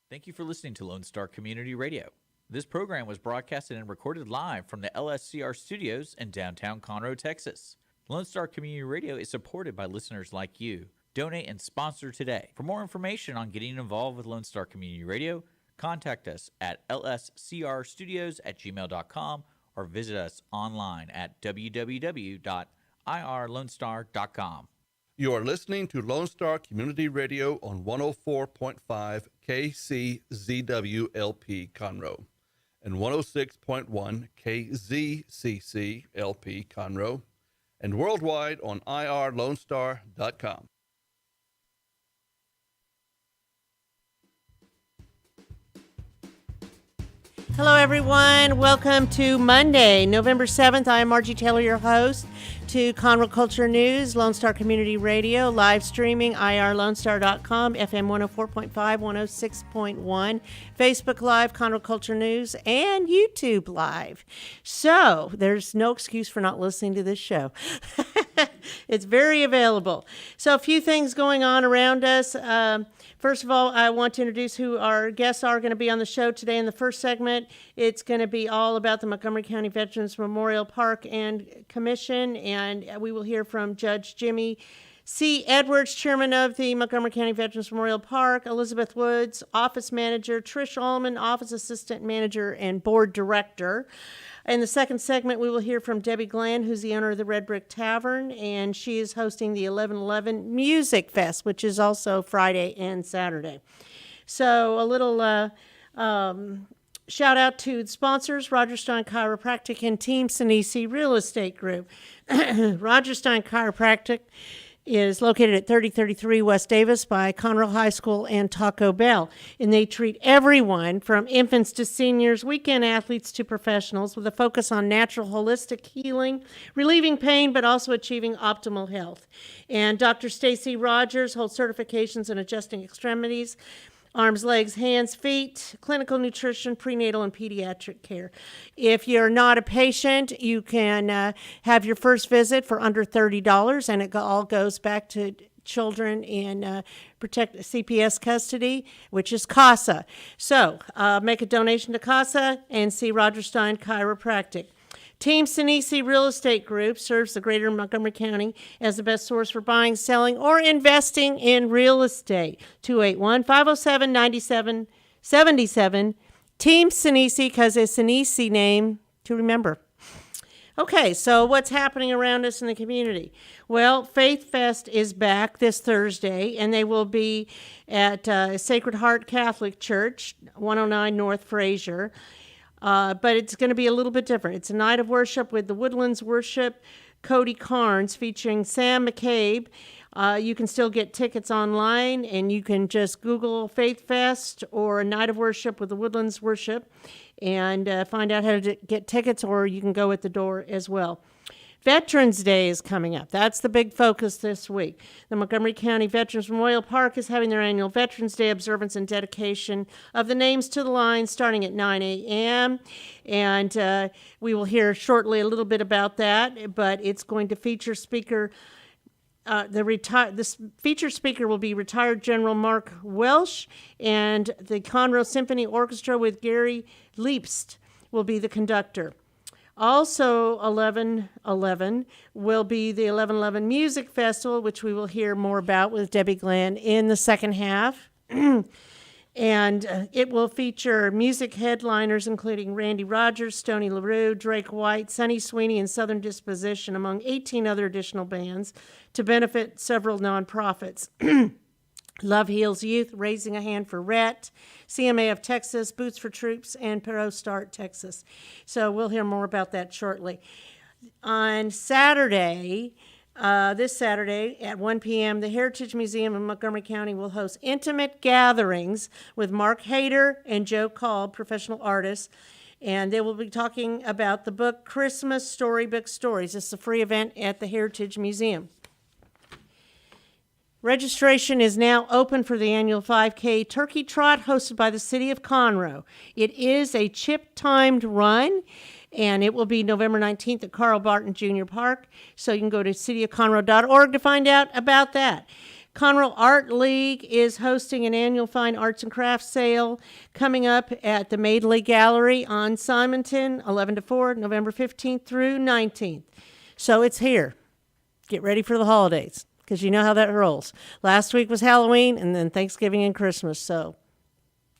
Thank you for listening to Lone Star Community Radio. This program was broadcasted and recorded live from the LSCR studios in downtown Conroe, Texas. Lone Star Community Radio is supported by listeners like you. Donate and sponsor today. For more information on getting involved with Lone Star Community Radio, contact us at lscrstudios@gmail.com or visit us online at www.irlonestar.com. You are listening to Lone Star Community Radio on 104.5 KCZWLP Conroe and 106.1 KZCCLP Conroe and worldwide on irlonestar.com. Hello, everyone. Welcome to Monday, November 7th. I am Margie Taylor, your host, to Conroe Culture News, Lone Star Community Radio, live streaming, irlonestar.com, FM 104.5, 106.1, Facebook Live, Conroe Culture News, and YouTube Live. So there's no excuse for not listening to this show. It's very available. So a few things going on around us. First of all, I want to introduce who our guests are going to be on the show today. In the first segment, it's going to be all about the Montgomery County Veterans Memorial Park and Commission, and we will hear from Judge Jimmie C. Edwards, chairman of the Montgomery County Veterans Memorial Park, Elizabeth Woods, office manager, Trish Almond, office assistant manager and board director. In the second segment, we will hear from Debbie Glenn, who's the owner of the Red Brick Tavern, and she is hosting the 11/11 MusicFest, which is also Friday and Saturday. So a little shout out to the sponsors, Roger Stein Chiropractic and Team Sinisi Real Estate Group. Roger Stein Chiropractic is located at 3033 West Davis by Conroe High School and Taco Bell. And they treat everyone from infants to seniors, weekend athletes to professionals with a focus on natural holistic healing, relieving pain, but also achieving optimal health. And Dr. Stacy Rogers holds certifications in adjusting extremities, arms, legs, hands, feet, clinical nutrition, prenatal, and pediatric care. If you're not a patient, you can have your first visit for under $30, and it all goes back to children in protect CPS custody, which is CASA. So make a donation to CASA and see Roger Stein Chiropractic. Team Sinisi Real Estate Group serves the greater Montgomery County as the best source for buying, selling, or investing in real estate. 281-507-9777. Team Sinisi, because it's an easy name to remember. Okay, so what's happening around us in the community? Well, Faith Fest is back this Thursday, and they will be at Sacred Heart Catholic Church, 109 North Fraser. But it's going to be a little bit different. It's a night of worship with the Woodlands Worship, Cody Carnes, featuring Sam McCabe. You can still get tickets online, and you can just Google Faith Fest or a night of worship with the Woodlands Worship and find out how to get tickets, or you can go at the door as well. Veterans Day is coming up. That's the big focus this week. The Montgomery County Veterans Memorial Park is having their annual Veterans Day observance and dedication of the names to the line starting at 9 a.m. And we will hear shortly a little bit about that, but it's going to feature speaker. This featured speaker will be retired General Mark Welsh, and the Conroe Symphony Orchestra with Gary Leipst will be the conductor. Also, 11/11 will be the 11/11 Music Festival, which we will hear more about with Debbie Glenn in the second half. And it will feature music headliners including Randy Rogers, Stoney LaRue, Drake White, Sonny Sweeney, and Southern Disposition, among 18 other additional bands, to benefit several nonprofits. Love Heals Youth, Raising a Hand for Rhett, CMA of Texas, Boots for Troops, and Perot Start Texas. So we'll hear more about that shortly. On Saturday, this Saturday at 1 p.m., the Heritage Museum in Montgomery County will host intimate gatherings with Mark Hayter and Joe Call, professional artists, and they will be talking about the book Christmas Storybook Stories. It's a free event at the Heritage Museum. Registration is now open for the annual 5K Turkey Trot hosted by the City of Conroe. It is a chip-timed run, and it will be November 19th at Carl Barton Jr. Park. So you can go to cityofconroe.org to find out about that. Conroe Art League is hosting an annual fine arts and crafts sale coming up at the Madeley Gallery on Simonton, 11 to 4, November 15th through 19th. So it's here. Get ready for the holidays, because you know how that rolls. Last week was Halloween, and then Thanksgiving and Christmas, so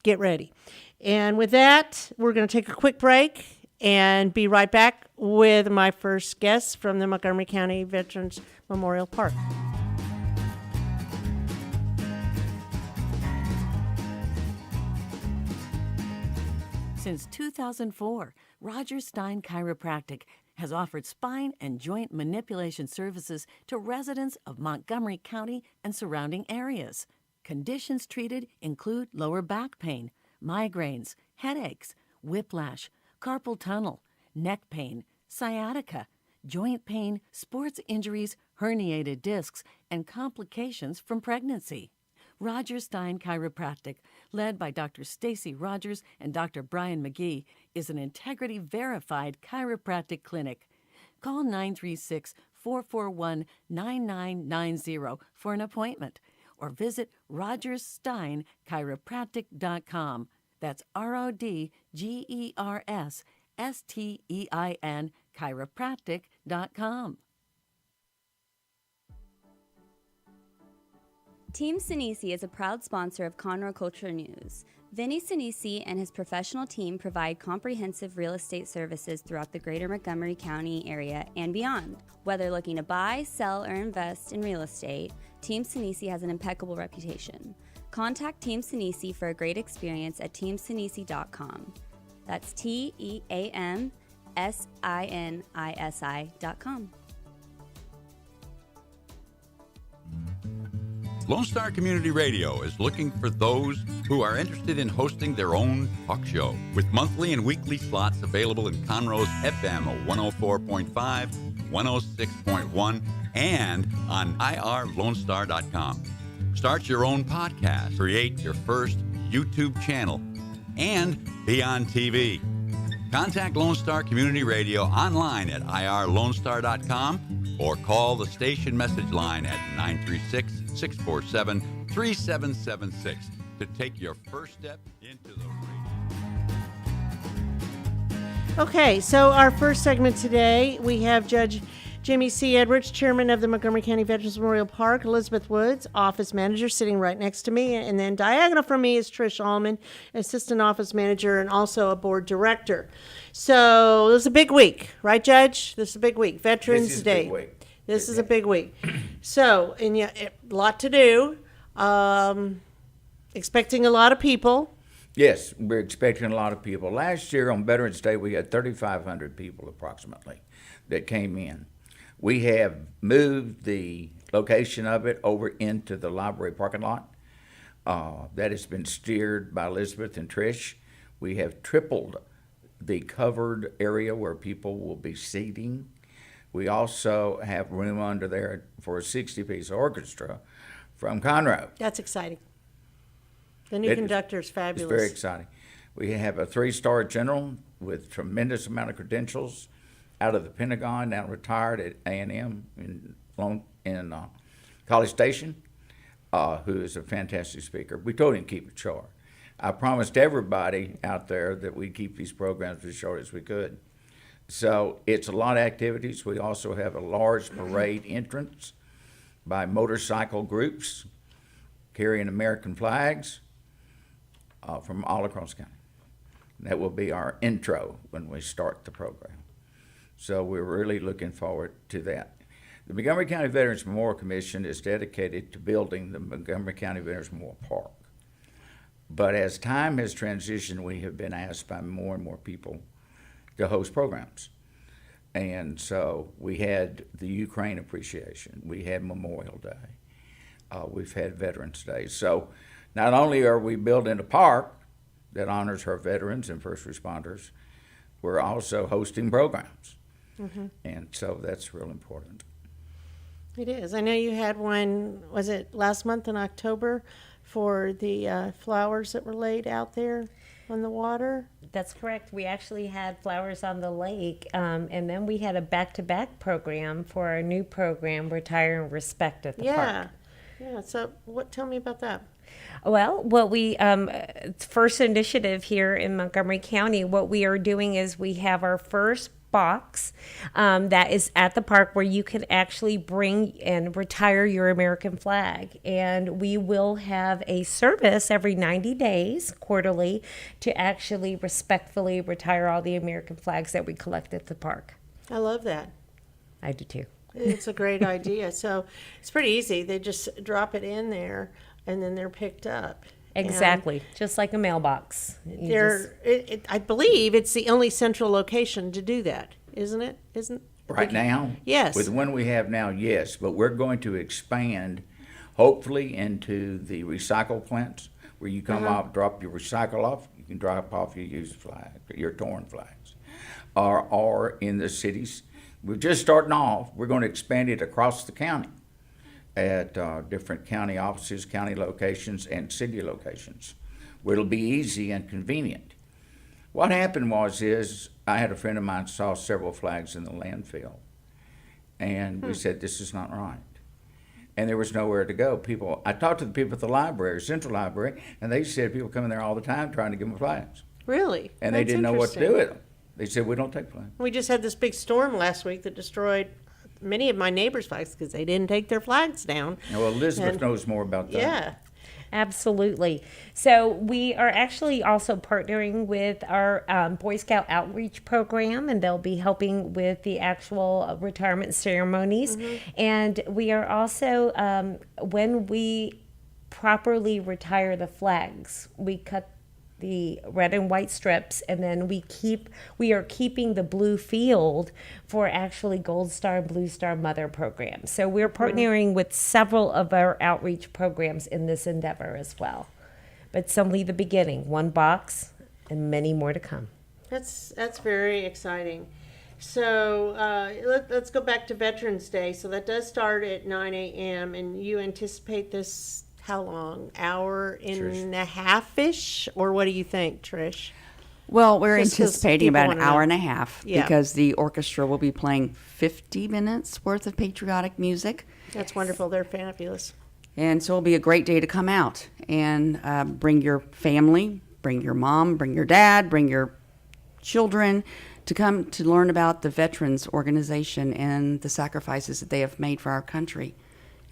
get ready. And with that, we're going to take a quick break and be right back with my first guest from the Montgomery County Veterans Memorial Park. Since 2004, Roger Stein Chiropractic has offered spine and joint manipulation services to residents of Montgomery County and surrounding areas. Conditions treated include lower back pain, migraines, headaches, whiplash, carpal tunnel, neck pain, sciatica, joint pain, sports injuries, herniated discs, and complications from pregnancy. Roger Stein Chiropractic, led by Dr. Stacy Rogers and Dr. Brian McGee, is an integrity-verified chiropractic clinic. Call 936-441-9990 for an appointment, or visit rogerssteinchiropractic.com. That's RODGERSSTEIN chiropractic.com. Team Sinisi is a proud sponsor of Conroe Culture News. Vinny Sinisi and his professional team provide comprehensive real estate services throughout the greater Montgomery County area and beyond. Whether looking to buy, sell, or invest in real estate, Team Sinisi has an impeccable reputation. Contact Team Sinisi for a great experience at teamsinisi.com. That's TEAMSINISI.com. Lone Star Community Radio is looking for those who are interested in hosting their own talk show, with monthly and weekly slots available in Conroe's FM 104.5, 106.1, and on irlonestar.com. Start your own podcast, create your first YouTube channel, and be on TV. Contact Lone Star Community Radio online at irlonestar.com or call the station message line at 936-647-3776 to take your first step into the radio. Okay, so our first segment today, we have Judge Jimmie C. Edwards, Chairman of the Montgomery County Veterans Memorial Park, Elizabeth Woods, Office Manager, sitting right next to me, and then diagonal from me is Trish Almond, Assistant Office Manager and also a Board Director. So this is a big week, right, Judge? This is a big week, Veterans Day. Big week. This is a big week. So, and yeah, a lot to do. Expecting a lot of people. Yes, we're expecting a lot of people. Last year on Veterans Day, we had 3,500 people approximately that came in. We have moved the location of it over into the library parking lot. That has been steered by Elizabeth and Trish. We have tripled the covered area where people will be seating. We also have room under there for a 60-piece orchestra from Conroe. That's exciting. The new conductor is fabulous. It's very exciting. We have a 3-star general with tremendous amount of credentials out of the Pentagon, now retired at A&M in College Station, who is a fantastic speaker. We told him to keep it short. I promised everybody out there that we'd keep these programs as short as we could. So it's a lot of activities. We also have a large parade entrance by motorcycle groups carrying American flags from all across the county. That will be our intro when we start the program. So we're really looking forward to that. The Montgomery County Veterans Memorial Commission is dedicated to building the Montgomery County Veterans Memorial Park. But as time has transitioned, we have been asked by more and more people to host programs. And so we had the Ukraine appreciation, we had Memorial Day, we've had Veterans Day. So not only are we building a park that honors our veterans and first responders, we're also hosting programs. Mm-hmm. And so that's real important. It is. I know you had one, was it last month in October, for the flowers that were laid out there on the water? That's correct. We actually had flowers on the lake, and then we had a back-to-back program for our new program, Retire and Respect at the park. Yeah. So, tell me about that. Well, what we first initiative here in Montgomery County, what we are doing is we have our first box that is at the park where you can actually bring and retire your American flag. And we will have a service every 90 days, quarterly, to actually respectfully retire all the American flags that we collect at the park. I love that. I do too. It's a great idea. So it's pretty easy. They just drop it in there, and then they're picked up. Exactly, just like a mailbox. I believe it's the only central location to do that, isn't it? Right now? Yes. With the one we have now, yes. But we're going to expand, hopefully, into the recycle plants where you come off, drop your recycle off. You can drop off your used flag, your torn flags, or in the cities. We're just starting off. We're going to expand it across the county at different county offices, county locations, and city locations, where it'll be easy and convenient. What happened is I had a friend of mine saw several flags in the landfill, and we said, this is not right. And there was nowhere to go. I talked to the people at the library, Central Library, and they said people come in there all the time trying to give them flags. Really? And they didn't know what to do with them. They said, we don't take flags. We just had this big storm last week that destroyed many of my neighbors' flags because they didn't take their flags down. Well, Elizabeth knows more about that. Yeah. Absolutely. So we are actually also partnering with our Boy Scout outreach program, and they'll be helping with the actual retirement ceremonies. And we are also, when we properly retire the flags, we cut the red and white strips, and then we are keeping the blue field for actually Gold Star and Blue Star Mother programs. So we're partnering with several of our outreach programs in this endeavor as well. But it's only the beginning, one box and many more to come. That's very exciting. So let's go back to Veterans Day. So that does start at 9 a.m. and you anticipate this how long? Hour and a half-ish? Or what do you think, Trish? Well, we're Just 'cause anticipating people about an wanna hour know. and a half Yeah. because the orchestra will be playing 50 minutes worth of patriotic music. That's wonderful. They're fabulous. And so it'll be a great day to come out and bring your family, bring your mom, bring your dad, bring your children to come to learn about the Veterans Organization and the sacrifices that they have made for our country.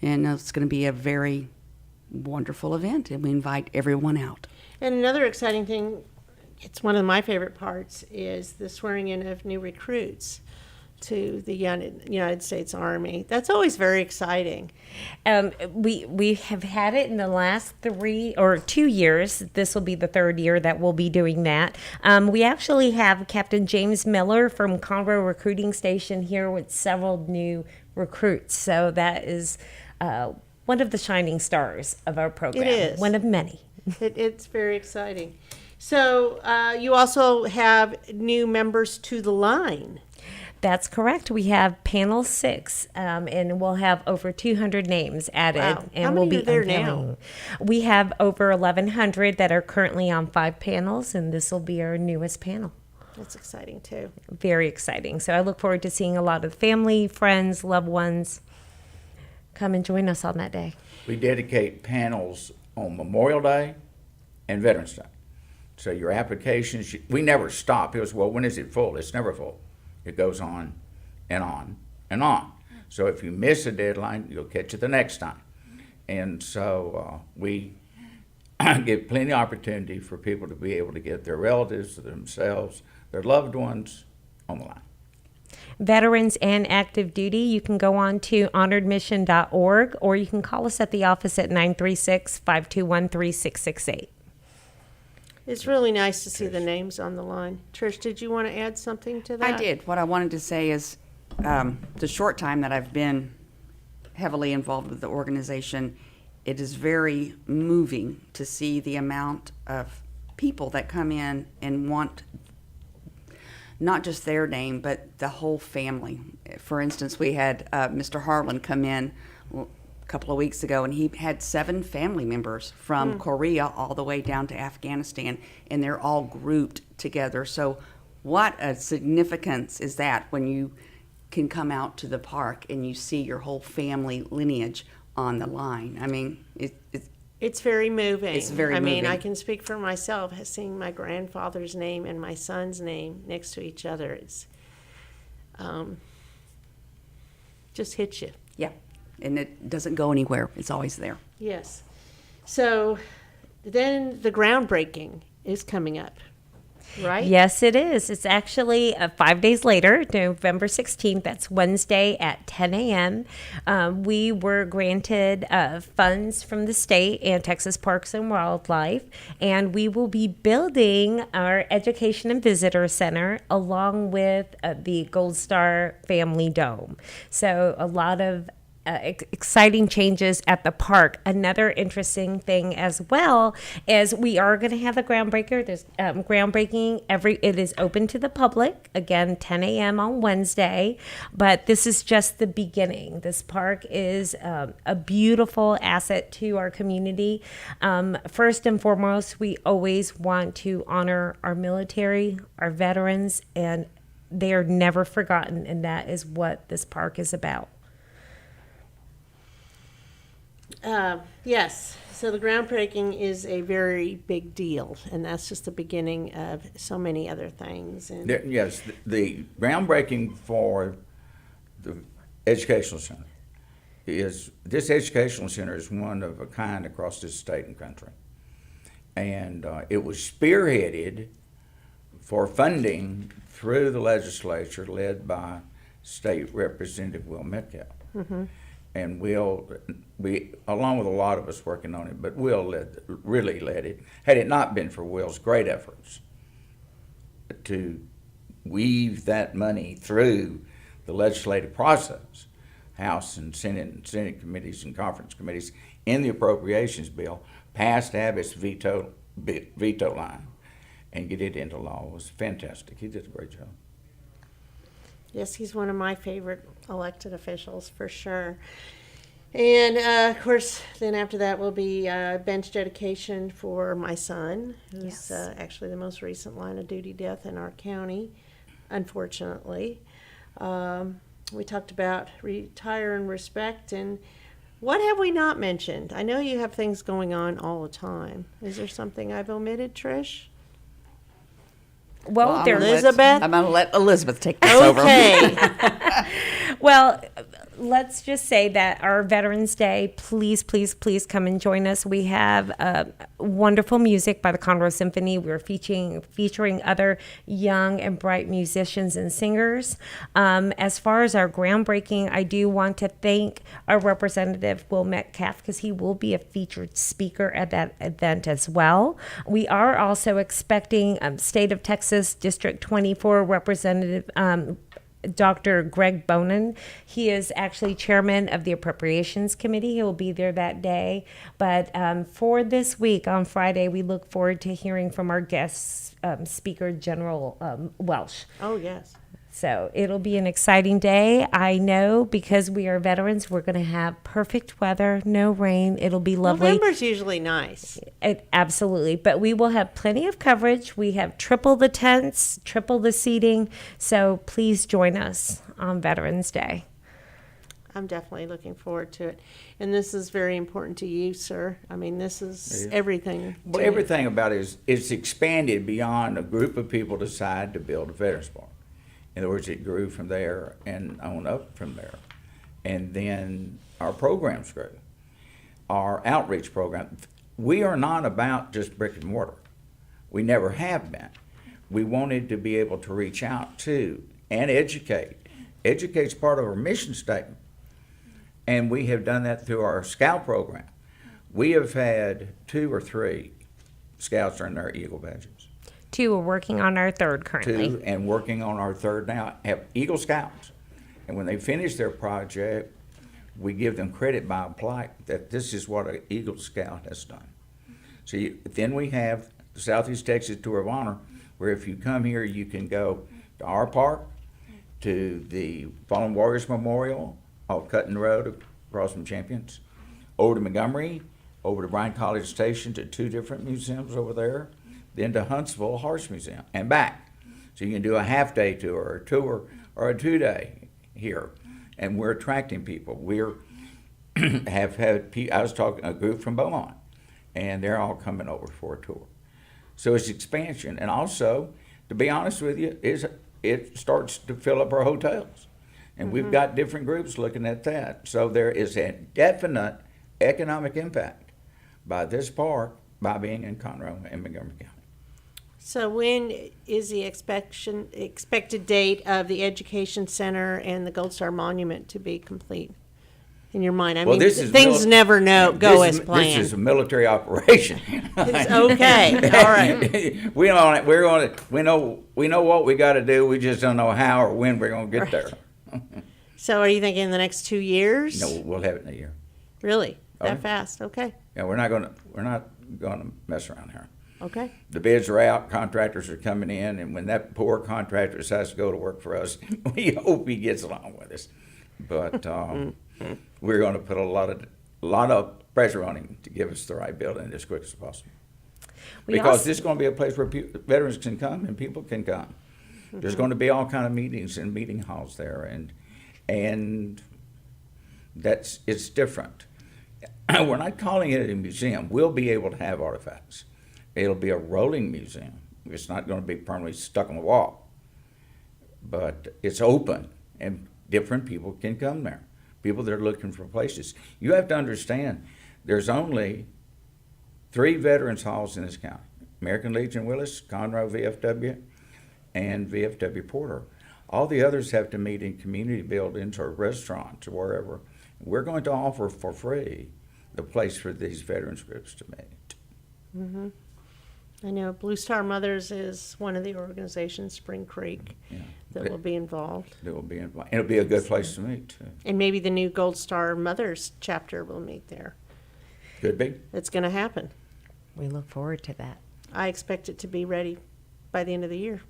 And it's going to be a very wonderful event, and we invite everyone out. And another exciting thing, it's one of my favorite parts, is the swearing in of new recruits to the United States Army. That's always very exciting. We have had it in the last 2 years. This will be the third year that we'll be doing that. We actually have Captain James Miller from Conroe Recruiting Station here with several new recruits. So that is one of the shining stars of our program. It is. One of many. It's very exciting. So you also have new members to the line. That's correct. We have panel 6, and we'll have over 200 names added. Wow. And How we'll many be are there unveiling. now? We have over 1,100 that are currently on 5 panels, and this will be our newest panel. That's exciting too. Very exciting. So I look forward to seeing a lot of family, friends, loved ones come and join us on that day. We dedicate panels on Memorial Day and Veterans Day. So your applications, we never stop. It was, well, when is it full? It's never full. It goes on and on and on. So if you miss a deadline, you'll catch it the next time. And so we give plenty of opportunity for people to be able to get their relatives, themselves, their loved ones on the line. Veterans and active duty, you can go on to honoredmission.org, or you can call us at the office at 936-521-3668. It's really nice to see the names on the line. Trish, did you want to add something to that? I did. What I wanted to say is the short time that I've been heavily involved with the organization, it is very moving to see the amount of people that come in and want not just their name, but the whole family. For instance, we had Mr. Harlan come in a couple of weeks ago, and he had 7 family members from Korea all the way down to Afghanistan, and they're all grouped together. So what a significance is that when you can come out to the park and you see your whole family lineage on the line. I mean, It's very moving. It's very I mean, moving. I can speak for myself. Seeing my grandfather's name and my son's name next to each other, it's just hits you. yeah, and it doesn't go anywhere. It's always there. Yes. So then the groundbreaking is coming up, right? Yes, it is. It's actually 5 days later, November 16th. That's Wednesday at 10 a.m. We were granted funds from the state and Texas Parks and Wildlife, and we will be building our Education and Visitor Center along with the Gold Star Family Dome. So a lot of exciting changes at the park. Another interesting thing as well is we are going to have a groundbreaker. There's groundbreaking it is open to the public, again, 10 a.m. on Wednesday, but this is just the beginning. This park is a beautiful asset to our community. First and foremost, we always want to honor our military, our veterans, and they are never forgotten, and that is what this park is about. Yes. So the groundbreaking is a very big deal, and that's just the beginning of so many other things. And Yes, the groundbreaking for the educational center is, this educational center is one of a kind across this state and country. And it was spearheaded for funding through the legislature led by State Representative Will Metcalf. Mm-hmm. And Will, along with a lot of us working on it, but Will really led it. Had it not been for Will's great efforts to weave that money through the legislative process, House and Senate committees and conference committees, in the appropriations bill, passed to have its veto line and get it into law, was fantastic. He did a great job. yes, he's one of my favorite elected officials for sure. And of course, then after that will be bench dedication for my son, who's actually the most recent line of duty death in our county, unfortunately. We talked about retire and respect, and what have we not mentioned? I know you have things going on all the time. Is there something I've omitted, Trish? Well, I'm Elizabeth? going to let Elizabeth take this over. Okay. Well, let's just say that our Veterans Day, please, please, please come and join us. We have wonderful music by the Conroe Symphony. We're featuring other young and bright musicians and singers. As far as our groundbreaking, I do want to thank our representative, Will Metcalf, because he will be a featured speaker at that event as well. We are also expecting State of Texas District 24 Representative Dr. Greg Bonin. He is actually chairman of the Appropriations Committee. He will be there that day. But for this week, on Friday, we look forward to hearing from our guest speaker, General Welsh. Oh, yes. So it'll be an exciting day. I know because we are veterans, we're going to have perfect weather, no rain. It'll be lovely. November's usually nice. Absolutely. But we will have plenty of coverage. We have triple the tents, triple the seating. So please join us on Veterans Day. I'm definitely looking forward to it. And this is very important to you, sir. I mean, this is everything. Well, everything about it is, it's expanded beyond a group of people decide to build a veterans park. In other words, it grew from there and on up from there. And then our programs grew. Our outreach program. We are not about just brick and mortar. We never have been. We wanted to be able to reach out to and educate. Educate's part of our mission statement. And we have done that through our scout program. We have had 2 or 3 scouts earn their Eagle badges. 2, we're working on our 3rd currently. 2, and working on our 3rd now, have Eagle Scouts. And when they finish their project, we give them credit by a plaque that this is what an Eagle Scout has done. So then we have the Southeast Texas Tour of Honor, where if you come here, you can go to our park, to the Fallen Warriors Memorial off Cutting Road across from Champions, over to Montgomery, over to Bryan College Station, to 2 different museums over there, then to Huntsville Horse Museum and back. So you can do a half-day tour or a 2-day here. And we're attracting people. have had, I was talking a group from Beaumont, and they're all coming over for a tour. So it's expansion, and also, to be honest with you, it starts to fill up our hotels, and we've got different groups looking at that. So there is a definite economic impact by this park by being in Conroe and Montgomery County. So when is the expected date of the Education Center and the Gold Star Monument to be complete? In your mind, I mean, things never go as planned. This is a military operation. It's okay, all right. We know what we got to do. We just don't know how or when we're going to get there. So, are you thinking in the next 2 years? No, we'll have it in a year. Really, that Okay. fast? Okay, Yeah, we're not going to mess around here. okay. The bids are out, contractors are coming in, and when that poor contractor decides to go to work for us, we hope he gets along with us. But we're going to put a lot of pressure on him to give us the right building as quick as possible. Because this is going to be a place where veterans can come and people can come. There's going to be all kind of meetings and meeting halls there, and it's different. We're not calling it a museum. We'll be able to have artifacts. It'll be a rolling museum. It's not going to be permanently stuck on the wall. But it's open, and different people can come there. People that are looking for places. You have to understand, there's only 3 veterans halls in this county. American Legion Willis, Conroe VFW, and VFW Porter. All the others have to meet in community buildings or restaurants or wherever. We're going to offer for free the place for these veterans groups to meet. I know Blue Star Mothers is one of the organizations, Spring Creek, that will be involved. It'll be a good place to meet, too. And maybe the new Gold Star Mothers chapter will meet there. Could be. It's going to happen. We look forward to that. I expect it to be ready by the end of the year.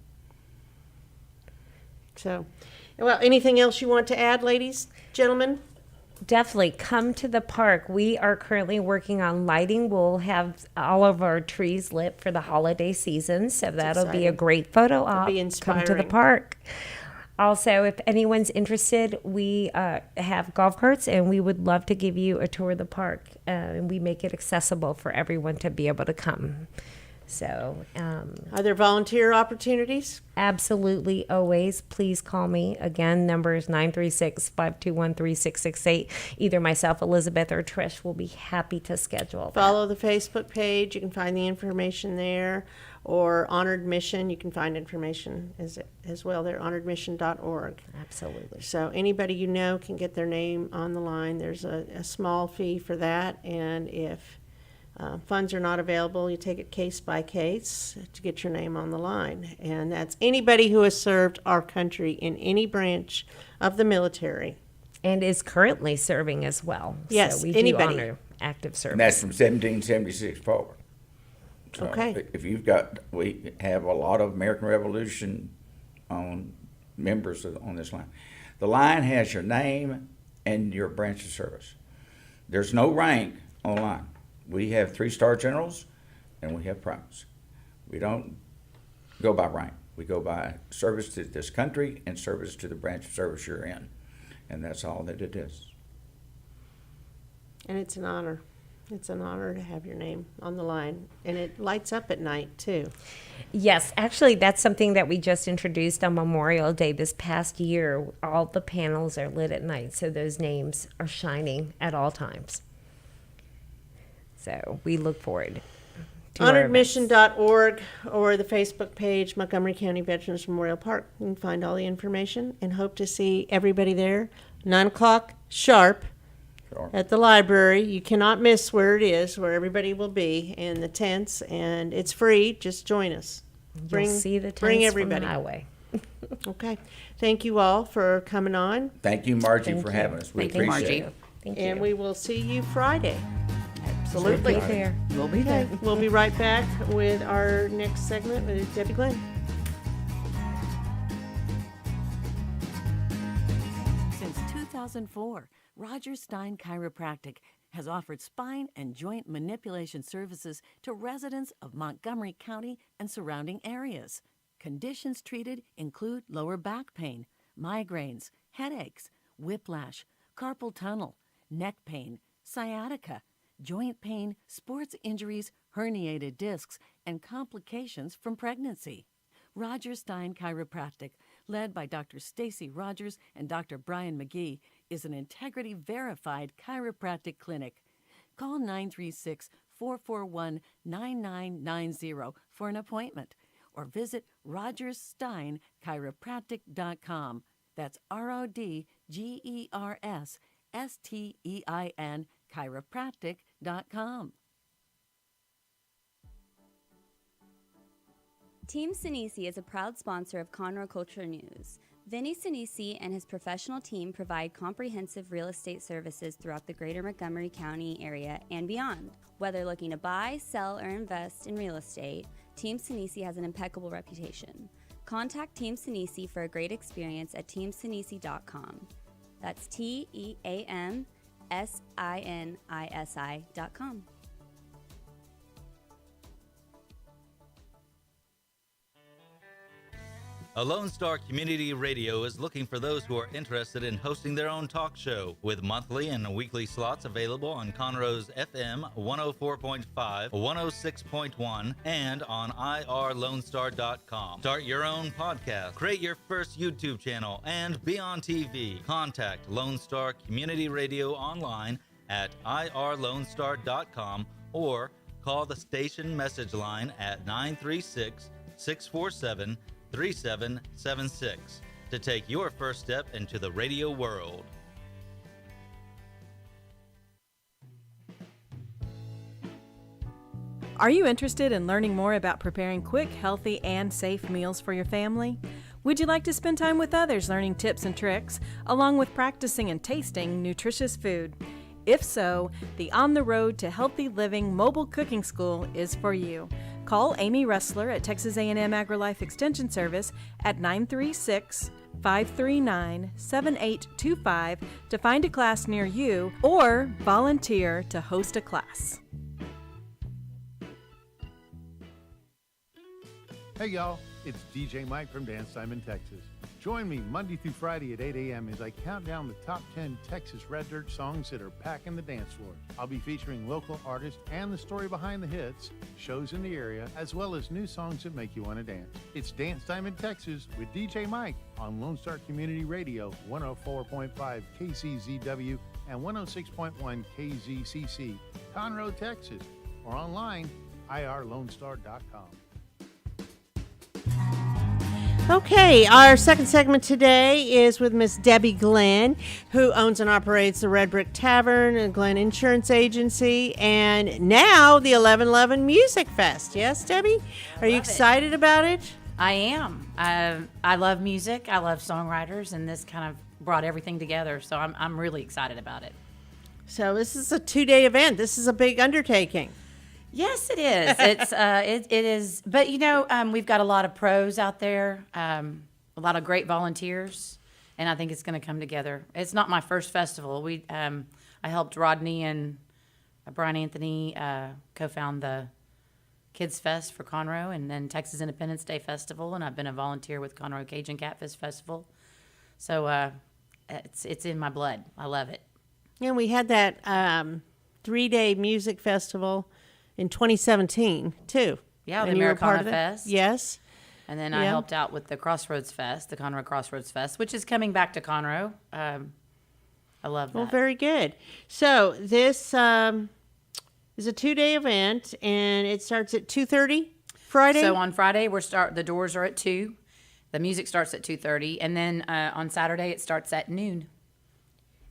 So, well, anything else you want to add, ladies, gentlemen? Definitely come to the park. We are currently working on lighting. We'll have all of our trees lit for the holiday season, so that'll be a exciting. great photo op. be Come to the inspiring. park. Also, if anyone's interested, we have golf carts, and we would love to give you a tour of the park. And we make it accessible for everyone to be able to come. So, Are there volunteer opportunities? absolutely, always, please call me. Again, number is 936-521-3668. Either myself, Elizabeth, or Trish will be happy to schedule that. Follow the Facebook page. You can find the information there. Or Honored Mission, you can find information as well there, honoredmission.org. Absolutely. So anybody you know can get their name on the line. There's a small fee for that, and if funds are not available, you take it case by case to get your name on the line. And that's anybody who has served our country in any branch of the military. And is currently serving as well. Yes, so we anybody. do honor active service. And that's from 1776 forward. So Okay. we have a lot of American Revolution members on this line. The line has your name and your branch of service. There's no rank on the line. We have 3-star generals and we have privates. We don't go by rank. We go by service to this country and service to the branch of service you're in. And that's all that it is. And it's an honor. It's an honor to have your name on the line. And it lights up at night, too. Yes, actually, that's something that we just introduced on Memorial Day this past year. All the panels are lit at night, so those names are shining at all times. So we look forward to our events. HonoredMission.org or the Facebook page, Montgomery County Veterans Memorial Park. You can find all the information and hope to see everybody there, 9 o'clock sharp. Sure. At the library. You cannot miss where it is, where everybody will be, and the tents, and it's free. Just join us. You'll see the bring tents from everybody. the highway. Okay. Thank you all for coming on, Thank you, Margie, Thank for you. having us. We Thank you, appreciate Margie. it. Thank and you. we will see you Friday. Absolutely. Be there. We'll be there. We'll be right back with our next segment with Debbie Glenn. Since 2004, Roger Stein Chiropractic has offered spine and joint manipulation services to residents of Montgomery County and surrounding areas. Conditions treated include lower back pain, migraines, headaches, whiplash, carpal tunnel, neck pain, sciatica, joint pain, sports injuries, herniated discs, and complications from pregnancy. Roger Stein Chiropractic, led by Dr. Stacy Rogers and Dr. Brian McGee, is an integrity-verified chiropractic clinic. Call 936-441-9990 for an appointment or visit rogerssteinchiropractic.com. That's RODGERSSTEIN chiropractic.com. Team Sinisi is a proud sponsor of Conroe Culture News. Vinny Sinisi and his professional team provide comprehensive real estate services throughout the greater Montgomery County area and beyond. Whether looking to buy, sell, or invest in real estate, Team Sinisi has an impeccable reputation. Contact Team Sinisi for a great experience at teamsinisi.com. That's TEAMSINISI.com. A Lone Star Community Radio is looking for those who are interested in hosting their own talk show, with monthly and weekly slots available on Conroe's FM 104.5, 106.1, and on irlonestar.com. Start your own podcast, create your first YouTube channel, and be on TV. Contact Lone Star Community Radio online at irlonestar.com or call the station message line at 936-647-3776 to take your first step into the radio world. Are you interested in learning more about preparing quick, healthy, and safe meals for your family? Would you like to spend time with others learning tips and tricks, along with practicing and tasting nutritious food? If so, the On the Road to Healthy Living Mobile Cooking School is for you. Call Amy Ressler at Texas A&M AgriLife Extension Service at 936-539-7825 to find a class near you or volunteer to host a class. Hey y'all, it's DJ Mike from Dance Time in Texas. Join me Monday through Friday at 8 a.m. as I count down the top 10 Texas Red Dirt songs that are packing the dance floor. I'll be featuring local artists and the story behind the hits, shows in the area, as well as new songs that make you want to dance. It's Dance Time in Texas with DJ Mike on Lone Star Community Radio, 104.5 KCZW and 106.1 KZCC, Conroe, Texas, or online, irlonestar.com. Okay, our second segment today is with Miss Debbie Glenn, who owns and operates the Red Brick Tavern and Glenn Insurance Agency, and now the 1111 Music Fest. Yes, Debbie? Are you excited about it? I am. I love music. I love songwriters, and this kind of brought everything together, so I'm really excited about it. So this is a 2-day event. This is a big undertaking. Yes, it is. It's it is. But you know, we've got a lot of pros out there, a lot of great volunteers, and I think it's going to come together. It's not my first festival. I helped Rodney and Brian Anthony co-found the Kids Fest for Conroe, and then Texas Independence Day Festival, and I've been a volunteer with Conroe Cajun Catfish Festival. So it's in my blood. I love it. And we had that 3-day music festival in 2017 too. Yeah, the Americana Fest. Yes. And then I helped out with the Crossroads Fest, the Conroe Crossroads Fest, which is coming back to Conroe. I love that. Well, very good. So this is a 2-day event, and it starts at 2:30 Friday. So on Friday the doors are at 2. The music starts at 2:30, and then on Saturday it starts at noon.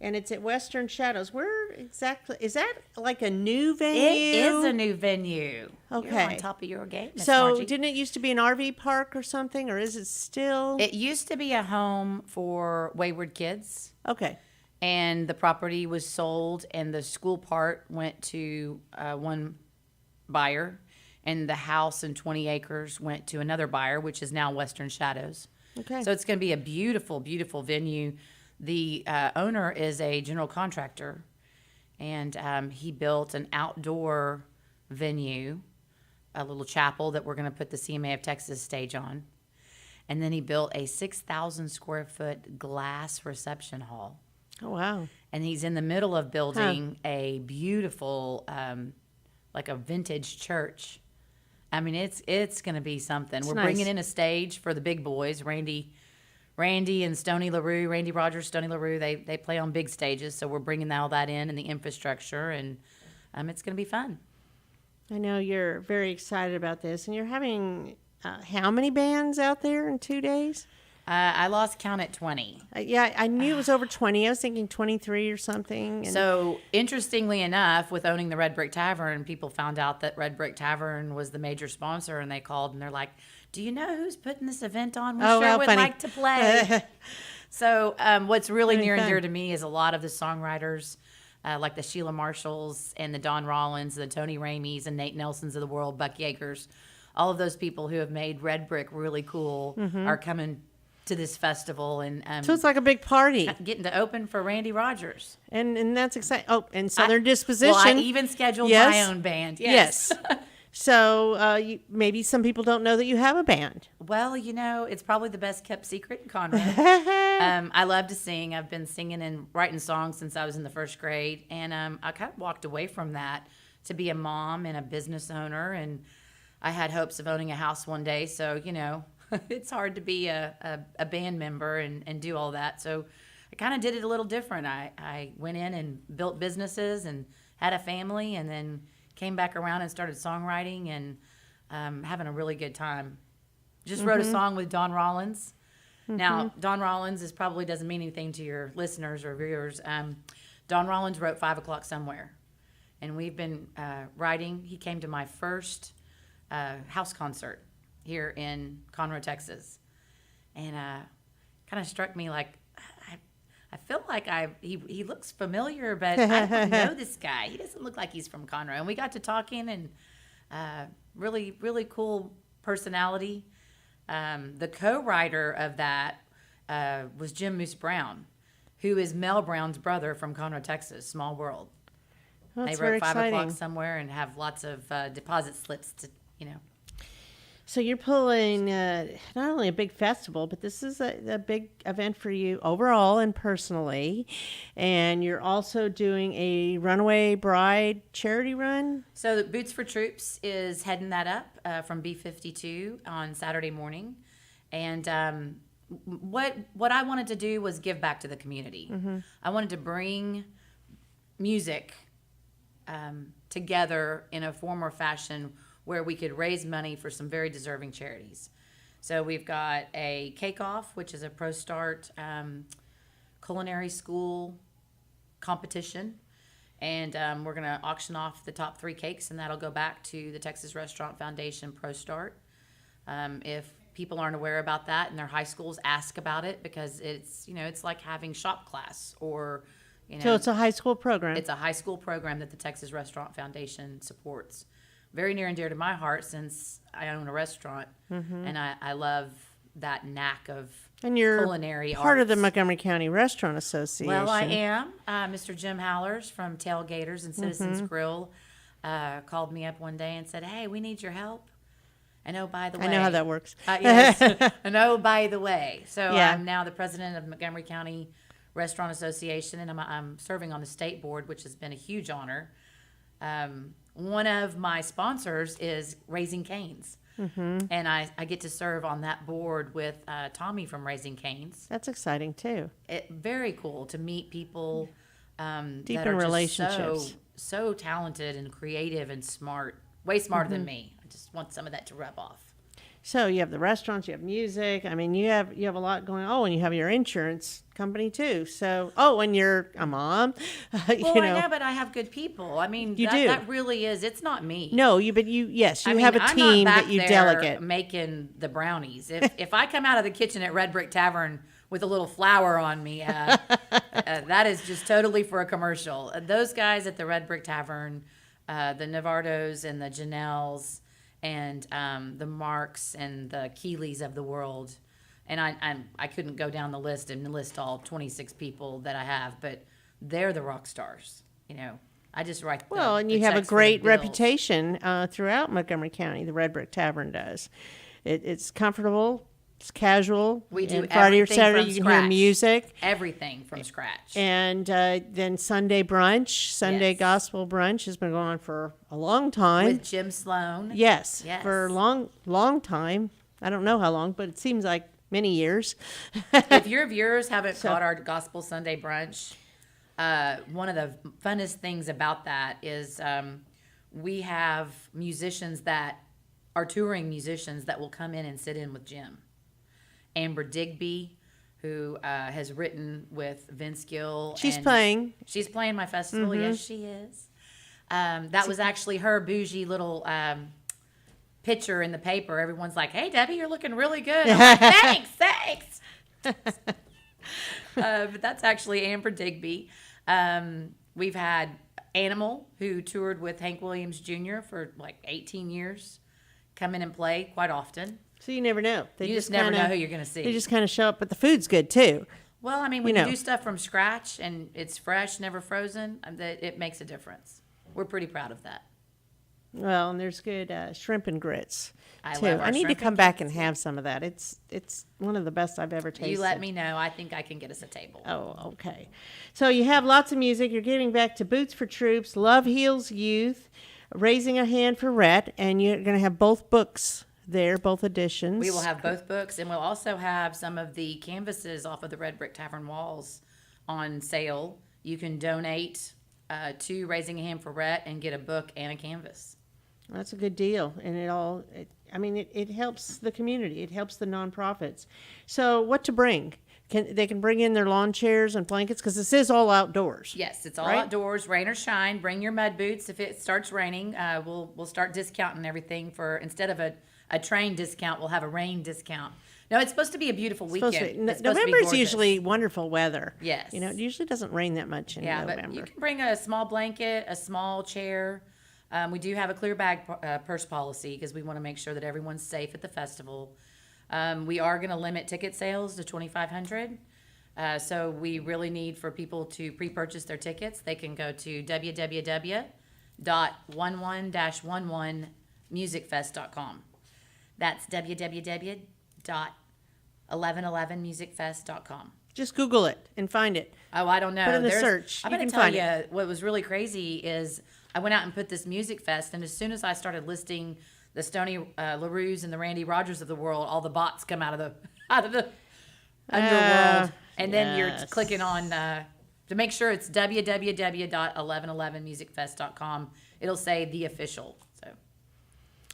And it's at Western Shadows. Where exactly? Is that like a new venue? It is a new venue. Okay. You're on top of your game, Ms. So Margie. didn't it used to be an RV park or something, or is it still? It used to be a home for wayward kids. Okay. And the property was sold, and the school part went to one buyer, and the house and 20 acres went to another buyer, which is now Western Shadows. Okay. So it's going to be a beautiful, beautiful venue. The owner is a general contractor, and he built an outdoor venue, a little chapel that we're going to put the CMA of Texas stage on. And then he built a 6,000 square foot glass reception hall. Oh, wow. And he's in the middle of building a beautiful, like a vintage church. I mean, it's going to be something. We're bringing in a stage for the big boys, Randy and Stoney LaRue, Randy Rogers, Stoney LaRue. They play on big stages, so we're bringing all that in and the infrastructure, and it's going to be fun. I know you're very excited about this, and you're having how many bands out there in 2 days? I lost count at 20. Yeah, I knew it was over 20. I was thinking 23 or something. And so, interestingly enough, with owning the Red Brick Tavern, people found out that Red Brick Tavern was the major sponsor, and they called and they're like, "Do you know who's putting this event on? We sure would like to play." So, what's really near and dear to me is a lot of the songwriters, like the Sheila Marshalls and the Don Rollins, the Tony Ramies and Nate Nelsons of the world, Buck Yeagers. All of those people who have made Red Brick really cool are coming to this festival, and so it's like a big party, getting to open for Randy Rogers, and that's exciting. Oh, and Southern Disposition. Well, I even scheduled my own band. Yes. So maybe some people don't know that you have a band. Well, it's probably the best kept secret in Conroe. I love to sing. I've been singing and writing songs since I was in the first grade, and I kind of walked away from that to be a mom and a business owner, and I had hopes of owning a house one day. So it's hard to be a band member and do all that. So I kind of did it a little different. I went in and built businesses and had a family, and then came back around and started songwriting and having a really good time. Just wrote a song with Don Rollins. Now, Don Rollins probably doesn't mean anything to your listeners or viewers. Don Rollins wrote 5 O'Clock Somewhere. And we've been writing. He came to my first house concert here in Conroe, Texas. And kind of struck me like, I feel like he looks familiar, but I don't know this guy. He doesn't look like he's from Conroe. And we got to talking, and really, really cool personality. The co-writer of that was Jim Moose Brown, who is Mel Brown's brother from Conroe, Texas, small world. That's they wrote 5 exciting. O'Clock Somewhere and have lots of deposit slips to. So you're pulling not only a big festival, but this is a big event for you overall and personally. And you're also doing a Runaway Bride charity run. So the Boots for Troops is heading that up from B52 on Saturday morning. And what I wanted to do was give back to the community. I wanted to bring music together in a form or fashion where we could raise money for some very deserving charities. So we've got a Cake-Off, which is a Pro Start culinary school competition. And we're going to auction off the top 3 cakes, and that'll go back to the Texas Restaurant Foundation Pro Start. If people aren't aware about that and their high schools, ask about it, because it's, it's like having shop class or, So it's a high school program. It's a high school program that the Texas Restaurant Foundation supports. Very near and dear to my heart, since I own a restaurant, and I love that knack of and you're culinary part arts. of the Montgomery County Restaurant Association. Well, I am. Mr. Jim Howlers from Tailgaters and Citizens Grill called me up one day and said, "Hey, we need your help." And oh, by the way, I know how that works. Yes. And oh, by the way, so Yeah. I'm now the president of Montgomery County Restaurant Association, and I'm serving on the state board, which has been a huge honor. One of my sponsors is Raising Cane's, and I get to serve on that board with Tommy from Raising Cane's. That's exciting too. Very cool to meet people Deep that in are just relationships. so talented and creative and smart, way smarter than me. I just want some of that to rub off. So you have the restaurants, you have music. I mean, you have a lot going on. Oh, and you have your insurance company too. So, and you're a mom. Well, I know, but I have good people. I mean, You that, do. that really is. It's not me. No, you have I a mean, I'm team not back that you there delegate. making the brownies. If I come out of the kitchen at Red Brick Tavern with a little flour on me, that is just totally for a commercial. Those guys at the Red Brick Tavern, the Navardos and the Janelles and the Marks and the Keeleys of the world, and I couldn't go down the list and list all 26 people that I have, but they're the rock stars. I just write. And you have a great reputation throughout Montgomery County. The Red Brick Tavern does. It's comfortable. It's casual. We do and Friday or everything Saturday from you can hear scratch. music. Everything from scratch. And then Sunday brunch, Sunday Yes. gospel brunch has been going on for a long time. With Jim Sloan. Yes, Yes. for a long time. I don't know how long, but it seems like many years. If your viewers haven't So- caught our Gospel Sunday brunch, one of the funnest things about that is we have musicians that are touring musicians that will come in and sit in with Jim. Amber Digby, who has written with Vince Gill. She's and playing. She's playing my festival. Yes, she is. That was actually her bougie little picture in the paper. Everyone's like, "Hey, Debbie, you're looking really good." I'm like, thanks. But that's actually Amber Digby. We've had Animal, who toured with Hank Williams Jr. for like 18 years, come in and play quite often. So you never know. They You just never kinda- know who you're gonna see. They just kind of show up, but the food's good too. Well, I mean, when You you know. do stuff from scratch and it's fresh, never frozen, it makes a difference. We're pretty proud of that. Well, and there's good shrimp and grits I too. love our I need to shrimp come and back grits. and have some of that. It's one of the best I've ever tasted. You let me know. I think I can get us a table. Oh, okay. So you have lots of music. You're giving back to Boots for Troops, Love Heals Youth, Raising a Hand for Rhett, and you're going to have both books there, both editions. We will have both books, and we'll also have some of the canvases off of the Red Brick Tavern walls on sale. You can donate to Raising a Hand for Rhett and get a book and a canvas. That's a good deal, and it helps the community. It helps the nonprofits. So, what to bring? They can bring in their lawn chairs and blankets because this is all outdoors. Yes, it's all right? outdoors, rain or shine. Bring your mud boots. If it starts raining, we'll start discounting everything for instead of a train discount, we'll have a rain discount. No, it's supposed to be a beautiful weekend. Supposed to be- It's supposed to be November is gorgeous. usually wonderful weather. Yes. You know, it usually doesn't rain that much in November. But you can bring a small blanket, a small chair. We do have a clear bag purse policy because we want to make sure that everyone's safe at the festival. We are going to limit ticket sales to 2,500. So we really need for people to pre-purchase their tickets. They can go to www.11-11musicfest.com. That's www.1111musicfest.com. Just Google it and find it. Oh, I don't know. Put in the search. I'm You going can to tell find you it. what was really crazy is I went out and put this Music Fest, and as soon as I started listing the Stoney LaRue's and the Randy Rogers of the world, all the bots come out of the underworld, and then you're yes. clicking on to make sure it's www.1111musicfest.com. It'll say the official. So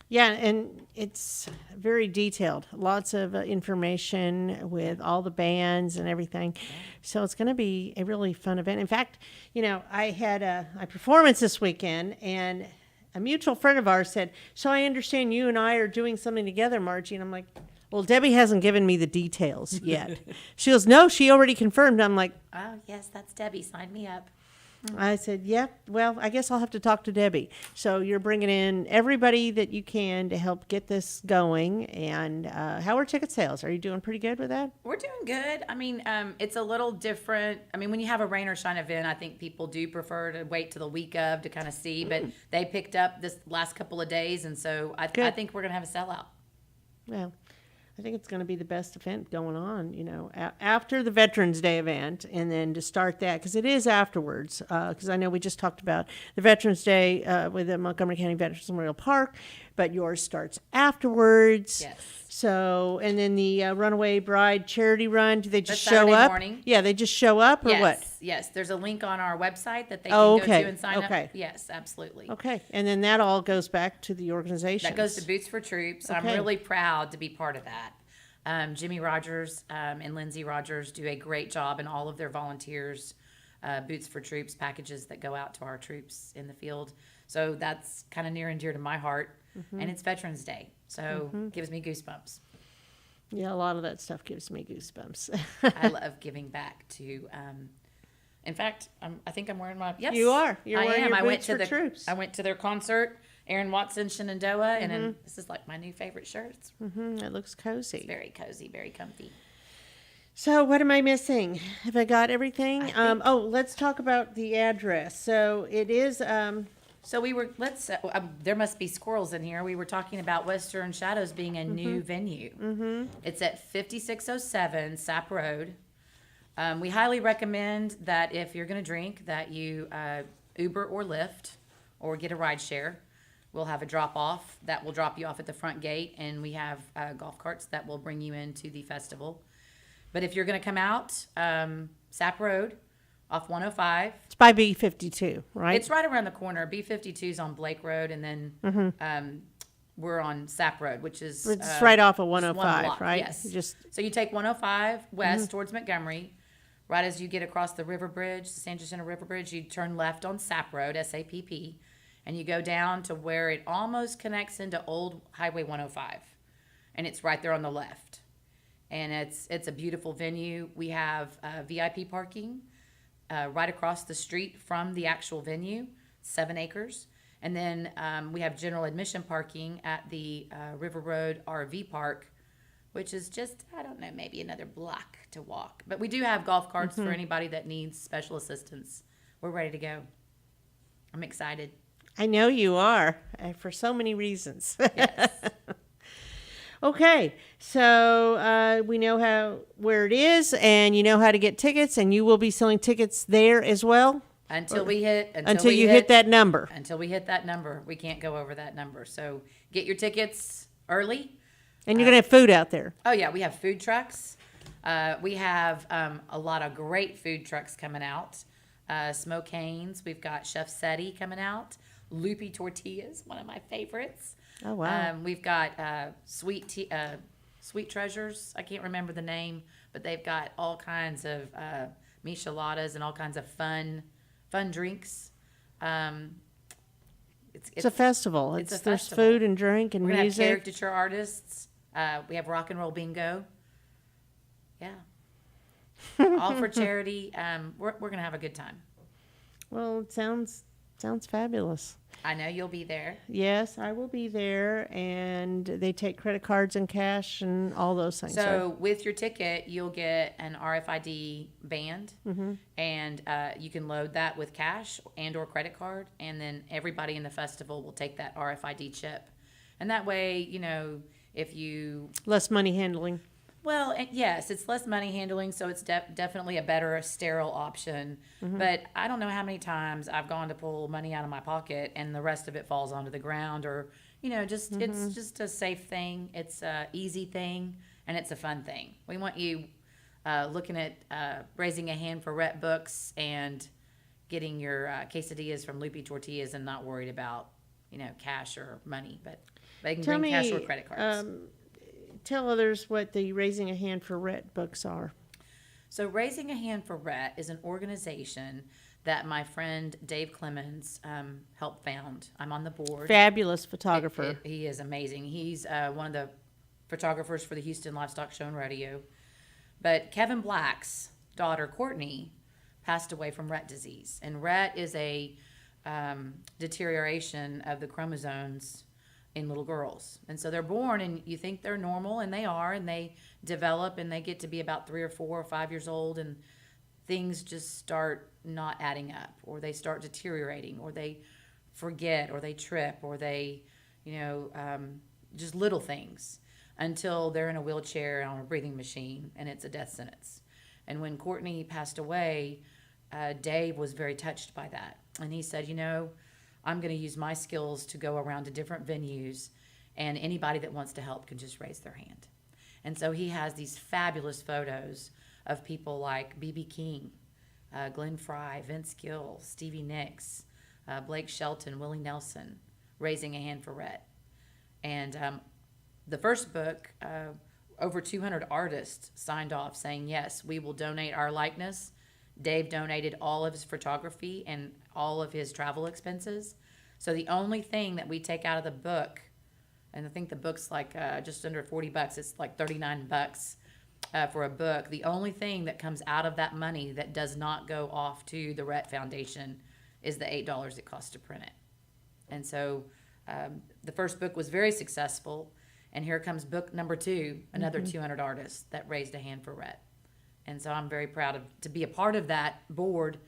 Yeah, and it's very detailed. Lots of information with all the bands and everything. So it's going to be a really fun event. In fact, you know, I had a performance this weekend, and a mutual friend of ours said, "So I understand you and I are doing something together, Margie." And I'm like, "Well, Debbie hasn't given me the details yet." She goes, "No, she already confirmed." I'm like, oh yes, that's Debbie. Sign me up. I said, "Yeah, well, I guess I'll have to talk to Debbie." So you're bringing in everybody that you can to help get this going. And how are ticket sales? Are you doing pretty good with that? We're doing good. I mean, it's a little different. I mean, when you have a rain or shine event, I think people do prefer to wait till the week of to kind of see. But they picked up this last couple of days, and so I think we're going to have a sellout. Well, I think it's going to be the best event going on, you know, after the Veterans Day event, and then to start that, because it is afterwards, because I know we just talked about the Veterans Day with the Montgomery County Veterans Memorial Park, but yours starts afterwards. Yes. So, and then the Runaway Bride charity run, do they just That's show Saturday up? morning. Yeah, they just show up, or Yes, what? yes. There's a link on our website that they can Oh, go okay, to and sign okay. up. Yes, absolutely. Okay, and then that all goes back to the organization. That goes to Boots for Troops. I'm Okay. really proud to be part of that. Jimmie Rogers and Lindsay Rogers do a great job, and all of their volunteers, Boots for Troops packages that go out to our troops in the field. So that's kind of near and dear to my heart. And it's Veterans Day, so gives me goosebumps. Yeah, a lot of that stuff gives me goosebumps. I love giving back to. In fact, I think I'm wearing my. Yes, You are. You're I wearing am. your I went Boots to for the Troops. I went to their concert. Aaron Watson, Shenandoah, and then this is like my new favorite shirts. It looks cozy. Very cozy, very comfy. So what am I missing? Have I got everything? Let's talk about the address. So it is So we were, there must be squirrels in here. We were talking about Western Shadows being a new venue. Mm-hmm. It's at 5607 Sapp Road. We highly recommend that if you're going to drink, that you Uber or Lyft or get a ride share. We'll have a drop off that will drop you off at the front gate, and we have golf carts that will bring you into the festival. But if you're going to come out, Sapp Road, off 105. It's by B52, right? It's right around the corner. B52 is on Blake Road, and then we're on Sapp Road, which is it's right off of just 105, block, right? Yes. So you take 105 west towards Montgomery. Right as you get across the river bridge, the San Jacinto River Bridge, you turn left on Sapp Road, SAPP, and you go down to where it almost connects into Old Highway 105, and it's right there on the left. And it's a beautiful venue. We have VIP parking right across the street from the actual venue, 7 acres. And then we have general admission parking at the River Road RV Park, which is just, I don't know, maybe another block to walk. But we do have golf carts for anybody that needs special assistance. We're ready to go. I'm excited. I know you are, for so many reasons. Yes. Okay, so we know where it is, and you know how to get tickets, and you will be selling tickets there as well? Until you hit that number. Until we hit that number. We can't go over that number. So get your tickets early. And you're going to have food out there. Oh, yeah. We have food trucks. We have a lot of great food trucks coming out. Smoke Canes. We've got Chef Seti coming out. Loopy Tortillas, one of my favorites. Oh, wow. We've got Sweet Treasures. I can't remember the name, but they've got all kinds of micheladas and all kinds of fun drinks. It's a festival. There's festival. Food and drink and We're music. We're going to have caricature artists. We have rock and roll bingo. Yeah. All for charity. We're going to have a good time. Well, it sounds fabulous. I know you'll be there. Yes, I will be there, and they take credit cards and cash and all those things. So with your ticket, you'll get an RFID band, and you can load that with cash and or credit card, and then everybody in the festival will take that RFID chip. And that way, if you... Less money handling. Well, yes, it's less money handling, so it's definitely a better sterile option. But I don't know how many times I've gone to pull money out of my pocket and the rest of it falls onto the ground, or it's just a safe thing. It's a easy thing, and it's a fun thing. We want you looking at raising a hand for Red Books and getting your quesadillas from Loopy Tortillas and not worried about cash or money, but they can bring cash or credit cards. Tell others what the Raising a Hand for Rhett books are. So Raising a Hand for Rhett is an organization that my friend Dave Clemens helped found. I'm on the board. Fabulous photographer. He is amazing. He's one of the photographers for the Houston Livestock Show and Rodeo. But Kevin Black's daughter, Courtney, passed away from Rett disease. And Rett is a deterioration of the chromosomes in little girls. And so they're born and you think they're normal, and they are, and they develop and they get to be about 3 or 4 or 5 years old, and things just start not adding up, or they start deteriorating, or they forget, or they trip, or they, just little things, until they're in a wheelchair on a breathing machine and it's a death sentence. And when Courtney passed away, Dave was very touched by that. And he said, I'm going to use my skills to go around to different venues, and anybody that wants to help can just raise their hand. And so he has these fabulous photos of people like B.B. King, Glenn Fry, Vince Gill, Stevie Nicks, Blake Shelton, Willie Nelson, raising a hand for Rhett. And the first book, over 200 artists signed off saying, yes, we will donate our likeness. Dave donated all of his photography and all of his travel expenses. So the only thing that we take out of the book, and I think the book's like just under $40, it's like $39 for a book. The only thing that comes out of that money that does not go off to the Rhett Foundation is the $8 it costs to print it. And so the first book was very successful, and here comes book number 2, another 200 artists that raised a hand for Rhett. And so I'm very proud to be a part of that board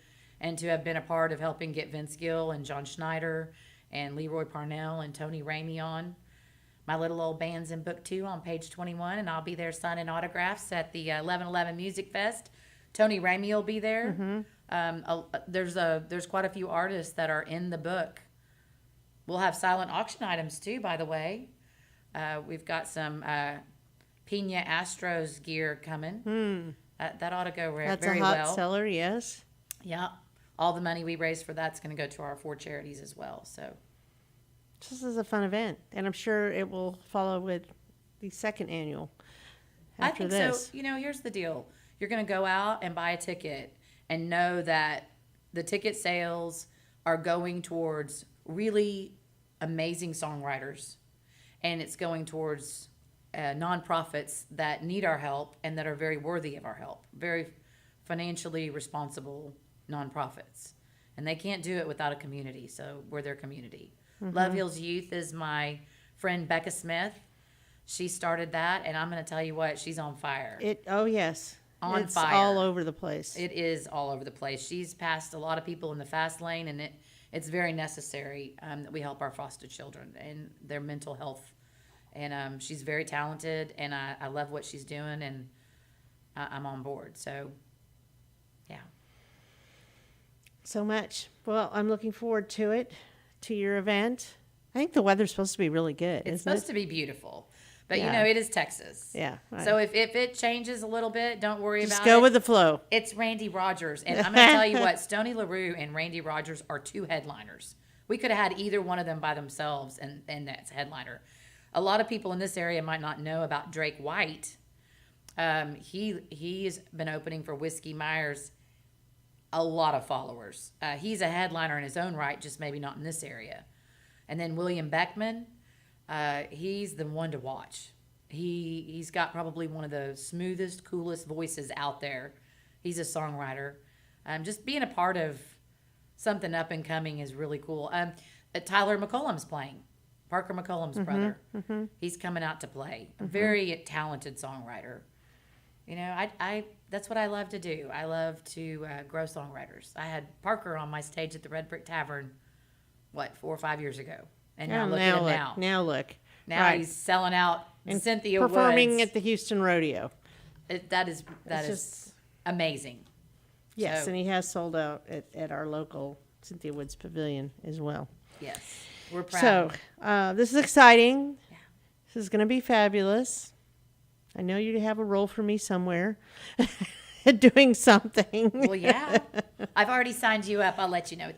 and to have been a part of helping get Vince Gill and John Schneider and Leroy Parnell and Tony Ramey on. My little old band's in book 2 on page 21, and I'll be there signing autographs at the 1111 Music Fest. Tony Ramey will be there. There's quite a few artists that are in the book. We'll have silent auction items too, by the way. We've got some Pina Astros gear coming. That ought to go very well. That's a hot seller, yes. Yeah. All the money we raise for that's going to go to our 4 charities as well. So this is a fun event, and I'm sure it will follow with the second annual after this. I think so. You know, here's the deal. You're going to go out and buy a ticket and know that the ticket sales are going towards really amazing songwriters, and it's going towards nonprofits that need our help and that are very worthy of our help, very financially responsible nonprofits. And they can't do it without a community, so we're their community. Love Heals Youth is my friend Becca Smith. She started that, and I'm going to tell you what, she's on fire. Oh, yes. It's fire. All over the place. It is all over the place. She's passed a lot of people in the fast lane, and it's very necessary that we help our foster children and their mental health. And she's very talented, and I love what she's doing, and I'm on board. So, yeah. So much. Well, I'm looking forward to it, to your event. I think the weather's supposed to be really good. It's supposed to be beautiful. But, Yeah. you know, it is Texas. Yeah. Right. So if it changes a little bit, don't worry about it. Just go with the flow. It's Randy Rogers. And I'm going to tell you what, Stoney LaRue and Randy Rogers are 2 headliners. We could have had either one of them by themselves, and that's a headliner. A lot of people in this area might not know about Drake White. He's been opening for Whiskey Myers. A lot of followers. He's a headliner in his own right, just maybe not in this area. And then William Beckman, he's the one to watch. He's got probably one of the smoothest, coolest voices out there. He's a songwriter. Just being a part of something up and coming is really cool. Tyler McCollum's playing. Parker McCollum's brother. He's coming out to play. A very talented songwriter. You know, I that's what I love to do. I love to grow songwriters. I had Parker on my stage at the Red Brick Tavern, 4 or 5 years ago. And now look at him now. Now look. Now Right. he's selling out And Cynthia performing Woods. at the Houston Rodeo. That is just amazing. Yes, So- and he has sold out at our local Cynthia Woods Pavilion as well. Yes, we're proud. So this is exciting. Yeah. This is going to be fabulous. I know you have a role for me somewhere doing something. Well, yeah. I've already signed you up. I'll let you know.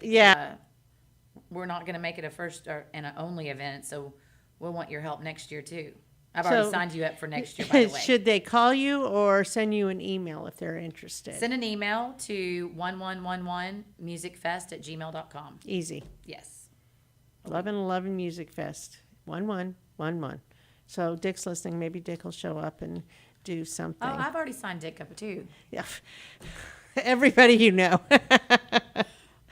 We're not going to make it a first and an only event, so we'll want your help next year, too. I've already signed you up for next year, by the way. Should they call you or send you an email if they're interested? Send an email to 1111musicfest@gmail.com. Easy. Yes. 1111 Music Fest. 1111. So Dick's listening. Maybe Dick will show up and do something. Oh, I've already signed Dick up, too. Yeah. Everybody you know.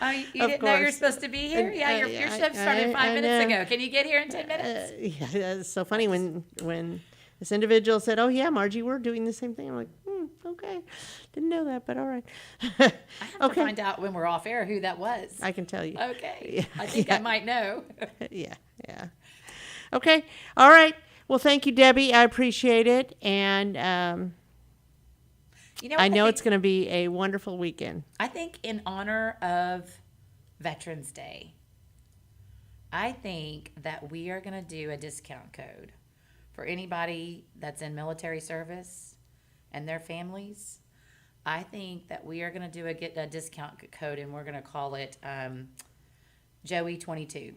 Oh, you didn't know you were supposed to be here? Yeah, your shift started 5 minutes ago. Can you get here in 10 minutes? Yeah, it's so funny when this individual said, "Oh yeah, Margie, we're doing the same thing." I'm like, okay, didn't know that, but all right. I have to find out when we're off air who that was. I can tell you. Okay, Yeah. I think I might know. Yeah. Okay, all right. Well, thank you, Debbie. I appreciate it, and You know, I know it's going to be a wonderful weekend. I think in honor of Veterans Day, I think that we are going to do a discount code for anybody that's in military service and their families. I think that we are going to get a discount code, and we're going to call it Joey 22.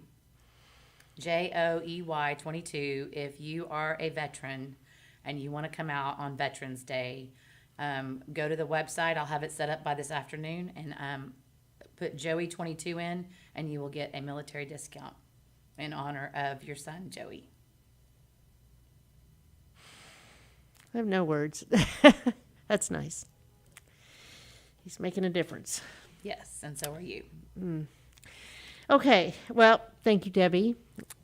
JOEY 22. If you are a veteran and you want to come out on Veterans Day, go to the website. I'll have it set up by this afternoon, and put Joey 22 in, and you will get a military discount in honor of your son, Joey. I have no words. That's nice. He's making a difference. Yes, and so are you. Okay, well, thank you, Debbie.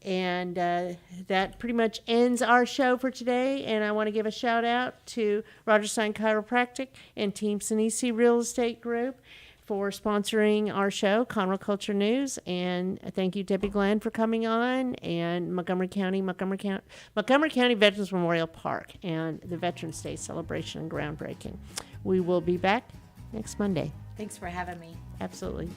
And that pretty much ends our show for today. And I want to give a shout out to Roger Stein Chiropractic and Team Sinisi Real Estate Group for sponsoring our show, Conroe Culture News. And thank you, Debbie Glenn, for coming on, and Montgomery County Veterans Memorial Park, and the Veterans Day celebration and groundbreaking. We will be back next Monday. Thanks for having me. Absolutely.